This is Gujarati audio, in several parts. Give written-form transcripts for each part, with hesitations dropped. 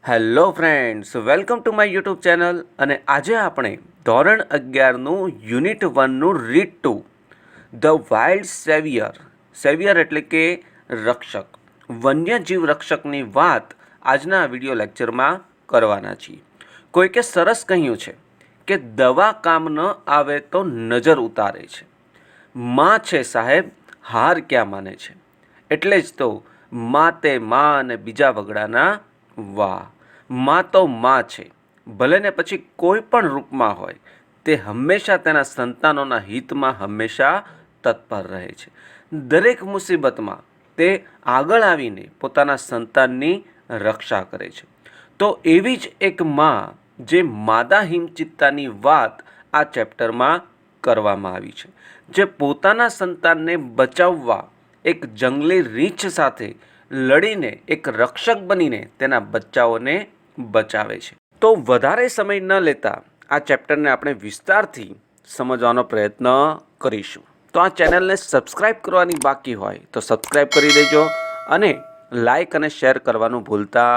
Hello friends, welcome to my YouTube channel. અને આજે આપણે ધોરણ 11નું યુનિટ 1નું રીડ 2 ધ વાઇલ્ડ સેવિયર એટલે કે રક્ષક, વન્યજીવ રક્ષકની વાત આજના વિડીયો લેક્ચરમાં કરવાના છીએ. કોઈકે સરસ કહ્યું છે કે દવા કામ ન આવે તો નજર ઉતારે છે. માં છે સાહેબ, હાર ક્યાં માને છે. એટલે જ તો માં તે માં અને બીજા વગડાના વાહ. માં તો માં છે, ભલે ને પછી કોઈ પણ રૂપમાં હોય. તે હંમેશા તેના સંતાનોના હિતમાં હંમેશા તત્પર રહે છે. દરેક મુસીબતમાં તે આગળ આવીને પોતાના સંતાનની રક્ષા કરે છે. તો એવી જ એક માં, જે માદા હિમચિત્તાની વાત આ ચેપ્ટરમાં કરવામાં આવી છે, જે પોતાના સંતાનને બચાવવા એક જંગલી રીંછ સાથે લડીને એક રક્ષક બનીને તેના બચ્ચાઓને બચાવે છે. તો વધારે સમય ન લેતા આ ચેપ્ટરને આપણે વિસ્તારથી સમજવાનો પ્રયત્ન કરીશું. તો આ ચેનલને સબસ્ક્રાઈબ કરવાની બાકી હોય તો સબસ્ક્રાઈબ કરી દેજો અને લાઈક અને શેર કરવાનું ભૂલતા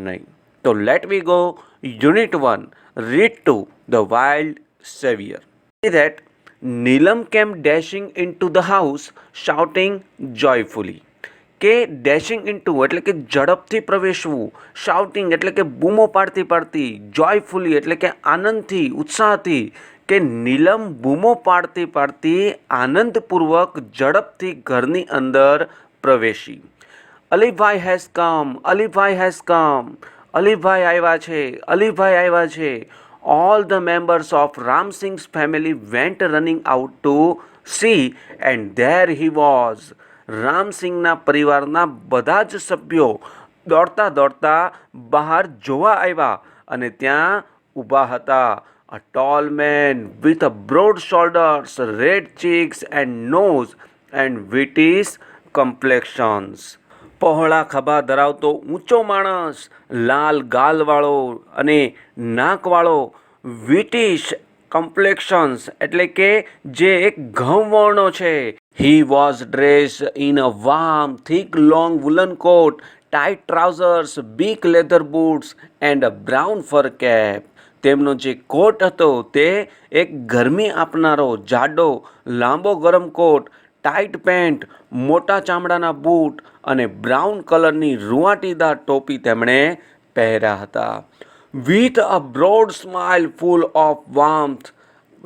નહીં. તો let we go. Unit 1, read 2 the wild saviour. That Neelam came dashing into the house shouting joyfully. કે ડેશિંગ ઇન્ટુ એટલે કે ઝડપથી પ્રવેશવું, શાઉટિંગ એટલે કે બૂમો પાડતી જોયફુલી એટલે કે આનંદથી, ઉત્સાહથી. કે નીલમ બૂમો પાડતી આનંદપૂર્વક ઝડપથી ઘરની અંદર પ્રવેશી. Alibhai has come, Alibhai has come, Alibhai આવ્યા છે. All the members of Ramsingh's family went running out to see, and there he was. રામસિંહના પરિવારના બધા જ સભ્યો દોડતા બહાર જોવા આવ્યા અને ત્યાં ઊભા હતા. A tall man with a broad shoulders, red cheeks and nose and whitish complexions. પહોળા ખભા ધરાવતો ઊંચો માણસ, લાલ ગાલવાળો અને નાકવાળો, વિટિશ કમ્પ્લેક્શન્સ એટલે કે જે એક ઘઉંવર્ણો છે. He was dressed in a warm, thick, long woolen coat, tight trousers, big leather boots and a brown fur cap. તેમનો જે કોટ હતો તે એક ગરમી આપનારો જાડો લાંબો ગરમ કોટ, ટાઈટ પેન્ટ, મોટા ચામડાના બૂટ અને બ્રાઉન કલરની રૂંવાટીદાર ટોપી તેમણે પહેર્યા હતા. With a broad smile full of warmth,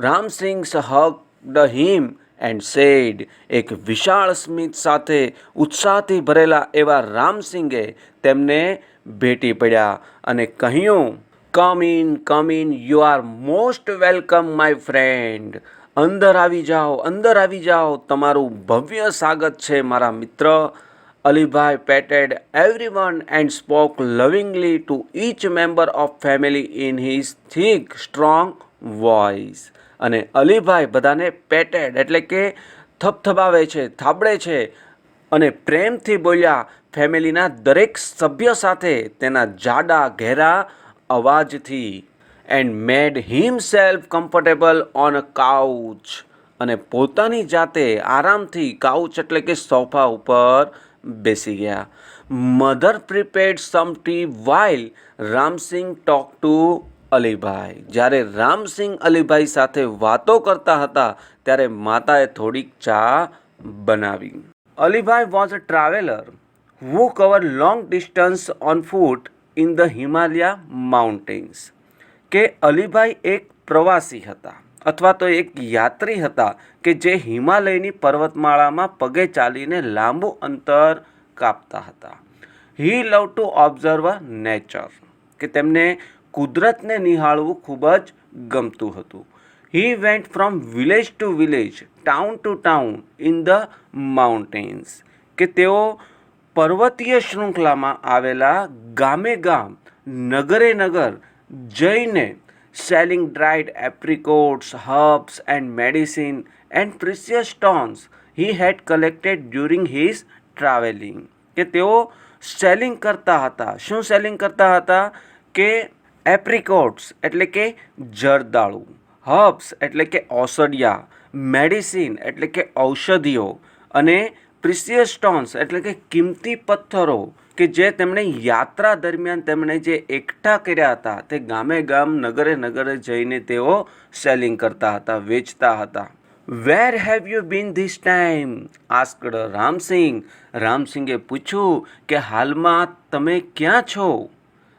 Ramsingh hugged him and said. એક વિશાળ સ્મિત સાથે ઉત્સાહથી ભરેલા એવા રામસિંગે તેમને ભેટી પડ્યા અને કહ્યું, come in, you are most welcome my friend. અંદર આવી જાઓ, તમારું ભવ્ય સ્વાગત છે મારા મિત્ર. Alibhai પેટેડ everyone and spoke lovingly to each member of family in his thick, strong voice. અને અલીભાઈ બધાને પેટેડ એટલે કે થપથપાવે છે, થાબડે છે અને પ્રેમથી બોલ્યા ફેમિલીના દરેક સભ્ય સાથે તેના જાડા ઘેરા અવાજથી. And made himself comfortable on a couch. અને પોતાની જાતે આરામથી કાઉચ એટલે કે સોફા ઉપર બેસી ગયા. Mother prepared some tea while Ramsingh talk to Alibhai. જ્યારે રામસિંહ અલીભાઈ સાથે વાતો કરતા હતા ત્યારે માતાએ થોડીક ચા બનાવી. Alibhai was a traveller who covered long distance on foot in the Himalaya mountains. કે અલીભાઈ એક પ્રવાસી હતા અથવા તો એક યાત્રી હતા કે જે હિમાલયની પર્વતમાળામાં પગે ચાલીને લાંબુ અંતર કાપતા હતા. He love to observe nature. કે તેમને કુદરતને નિહાળવું ખૂબ જ ગમતું હતું. He went from village to village, town to town in the mountains. કે તેઓ પર્વતીય શૃંખલામાં આવેલા ગામે ગામ, નગરે નગર જઈને selling dried apricots, herbs and medicine and precious stones he had collected during his traveling. કે તેઓ સેલિંગ કરતા હતા. શું સેલિંગ કરતા હતા? કે એપ્રિકોટ્સ એટલે કે જરદાળુ, હર્બ્સ એટલે કે ઔષધિયા, મેડિસિન એટલે કે ઔષધિઓ અને પ્રિસિયસ સ્ટોન્સ એટલે કે કિંમતી પથ્થરો કે જે તેમણે યાત્રા દરમિયાન તેમણે જે એકઠા કર્યા હતા તે ગામે ગામ નગરે નગરે જઈને તેઓ સેલિંગ કરતા હતા, વેચતા હતા. Where have you been this time asked Ramsingh. રામસિંગે પૂછ્યું કે હાલમાં તમે ક્યાં છો?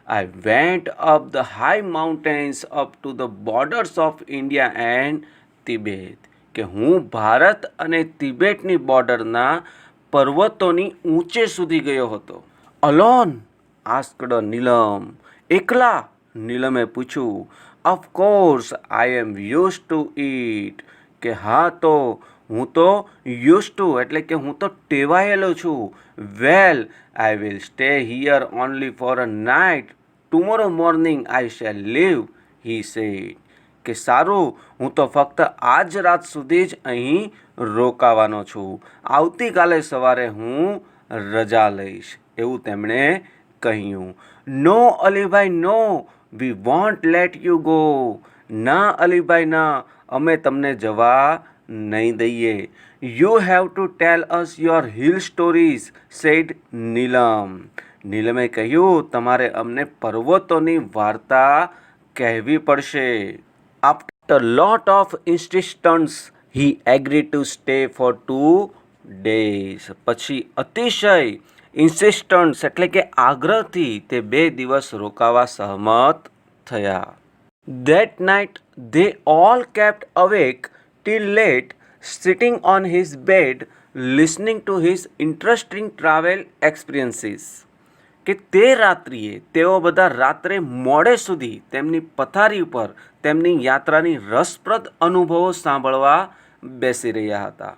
I went up the high mountains up to the borders of India and Tibet. કે હું ભારત અને તિબેટની બોર્ડરના પર્વતોની ઊંચે સુધી ગયો હતો. Alone asked Neelam. એકલા? નીલમે પૂછ્યું. Of course I am use to it. કે હા તો હું તો યુઝ ટુ એટલે કે હું તો ટેવાયેલો છું. Well I will stay here only for a night. Tomorrow morning I shall leave, he said. કે સારું, હું તો ફક્ત આજ રાત સુધી જ અહીં રોકાવાનો છું. આવતીકાલે સવારે હું રજા લઈશ, એવું તેમણે કહ્યું. No Alibhai no, we won't let you go. ના અલીભાઈ ના, અમે તમને જવા નહીં દઈએ. You have to tell us your hill stories, said Neelam. નીલમે કહ્યું, તમારે અમને પર્વતોની વાર્તા કહેવી પડશે. After lot of insistence he agree to stay for 2 days. પછી અતિશય ઇન્સિસ્ટન્સ એટલે કે આગ્રહથી તે 2 દિવસ રોકાવા સહમત થયા. That night they all kept awake till late, sitting on his bed, listening to his interesting travel experiences. કે તે રાત્રિએ તેઓ બધા રાત્રે મોડે સુધી તેમની પથારી ઉપર તેમની યાત્રાની રસપ્રદ અનુભવો સાંભળવા બેસી રહ્યા હતા.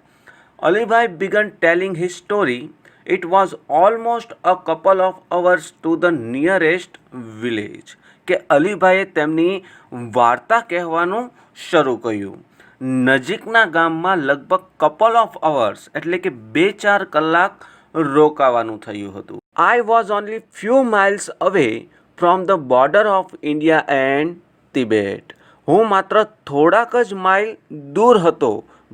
Alibhai began telling his story. It was almost a couple of hours to the nearest village. કે અલીભાઈએ તેમની વાર્તા કહેવાનું શરૂ કર્યું. નજીકના ગામમાં લગભગ કપલ ઓફ અવર્સ એટલે કે 2-4 કલાક રોકાવાનું થયું હતું. I was only few miles away from the border of India and Tibet. હું માત્ર થોડાક જ માઇલ દૂર હતો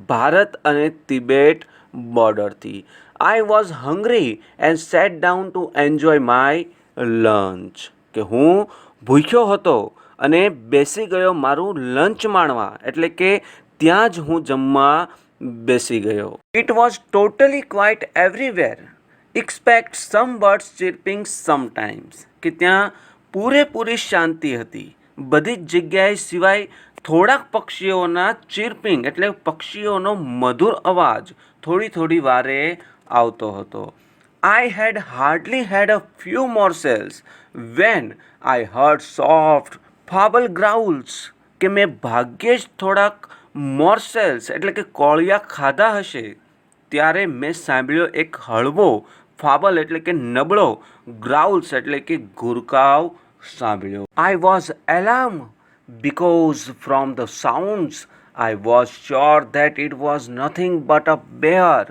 ભારત અને તિબેટ બોર્ડરથી. I was hungry and sat down to enjoy my lunch. કે હું ભૂખ્યો હતો અને બેસી ગયો મારું લંચ માણવા, એટલે કે ત્યાં જ હું જમવા બેસી ગયો. It was totally quiet everywhere expect some birds chirping sometimes. કે ત્યાં પૂરેપૂરી શાંતિ હતી બધી જ જગ્યાએ, સિવાય થોડાક પક્ષીઓના ચિર્પિંગ એટલે પક્ષીઓનો મધુર અવાજ થોડી થોડી વારે આવતો હતો. I had hardly had a few morsels when I heard soft fable growls. કે મેં ભાગ્યે જ થોડાક મોર્સેલ્સ એટલે કે કોળિયા ખાધા હશે ત્યારે મેં સાંભળ્યો એક હળવો ફાબલ એટલે કે નબળો, ગ્રાઉલ્સ એટલે કે ઘુરકાવ સાંભળ્યો. I was alarmed because from the sounds I was sure that it was nothing but a bear.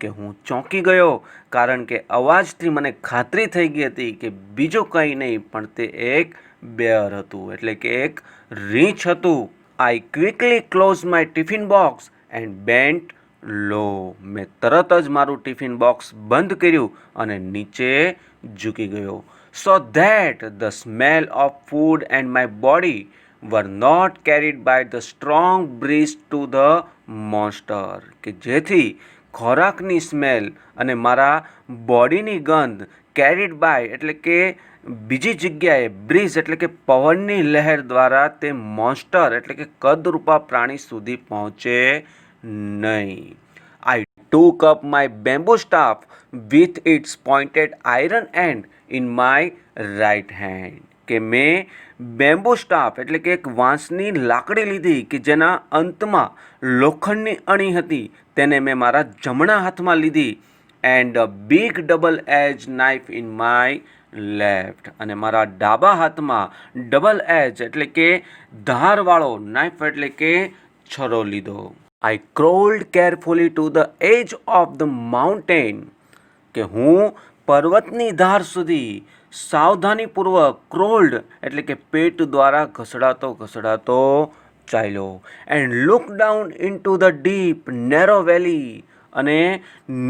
કે હું ચોંકી ગયો કારણ કે અવાજથી મને ખાતરી થઈ ગઈ હતી કે બીજું કંઈ નહીં પણ તે એક બેર હતું એટલે કે એક રીંછ હતું. I quickly close my tiffin box and bent low. મેં તરત જ મારું ટિફિન બોક્સ બંધ કર્યું અને નીચે ઝૂકી ગયો. So that the smell of food and my body were not carried by the strong breeze to the monster. કે જેથી ખોરાકની સ્મેલ અને મારા બોડીની ગંધ કેરીડ બાય એટલે કે બીજી જગ્યાએ બ્રીઝ એટલે કે પવનની લહેર દ્વારા તે મોન્સ્ટર એટલે કે કદરૂપા પ્રાણી સુધી પહોંચે નહીં. I took up my bamboo staff with its pointed iron and in my right hand. કે મેં બેમ્બુ સ્ટાફ એટલે કે એક વાંસની લાકડી લીધી કે જેના અંતમાં લોખંડની અણી હતી, તેને મેં મારા જમણા હાથમાં લીધી. And a big double edge knife in my left. અને મારા ડાબા હાથમાં ડબલ એજ એટલે કે ધારવાળો નાઇફ એટલે કે છરો લીધો. I crawled carefully to the edge of the mountain. કે હું પર્વતની ધાર સુધી સાવધાનીપૂર્વક ક્રોલ્ડ એટલે કે પેટ દ્વારા ઘસડાતો ચાલ્યો. And look down into the deep narrow valley અને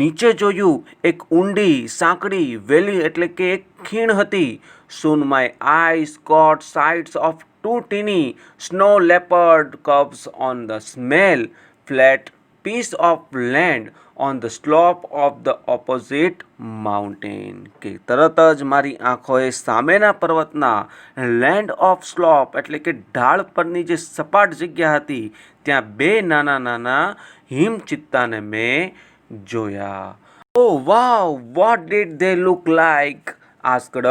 નીચે જોયું એક ઊંડી સાંકડી વેલી એટલે કે એક ખીણ હતી. Soon my eyes caught sights of two teeny snow leopard cubs on the small flat piece of land on the slope of the opposite mountain. કે તરત જ મારી આંખોએ સામેના પર્વતના લેન્ડ ઓફ સ્લોપ એટલે કે ઢાળ પરની જે સપાટ જગ્યા હતી ત્યાં બે નાના નાના હિમચિત્તાને મેં જોયા. Oh wow, what did they look like? Asked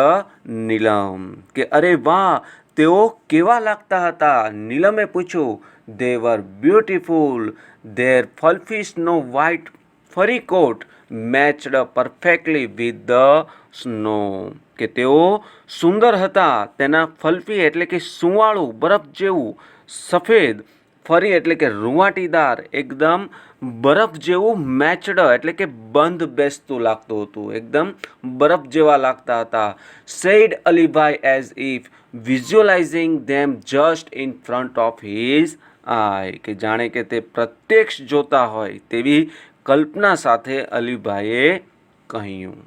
Neelam. કે અરે વાહ, તેઓ કેવા લાગતા હતા? નીલમે પૂછ્યું. They were beautiful. Their fluffy snow white furry coat matched perfectly with the snow. કે તેઓ સુંદર હતા. તેના ફલ્ફી એટલે કે સુંવાળું બરફ જેવું સફેદ, ફરી એટલે કે રૂંવાટીદાર, એકદમ બરફ જેવું મેચડ એટલે કે બંધ બેસતું લાગતું હતું, એકદમ બરફ જેવા લાગતા હતા. Said Alibhai as if visualising them just in front of his eye. કે જાણે કે તે પ્રત્યક્ષ જોતા હોય તેવી કલ્પના સાથે અલીભાઈએ કહ્યું.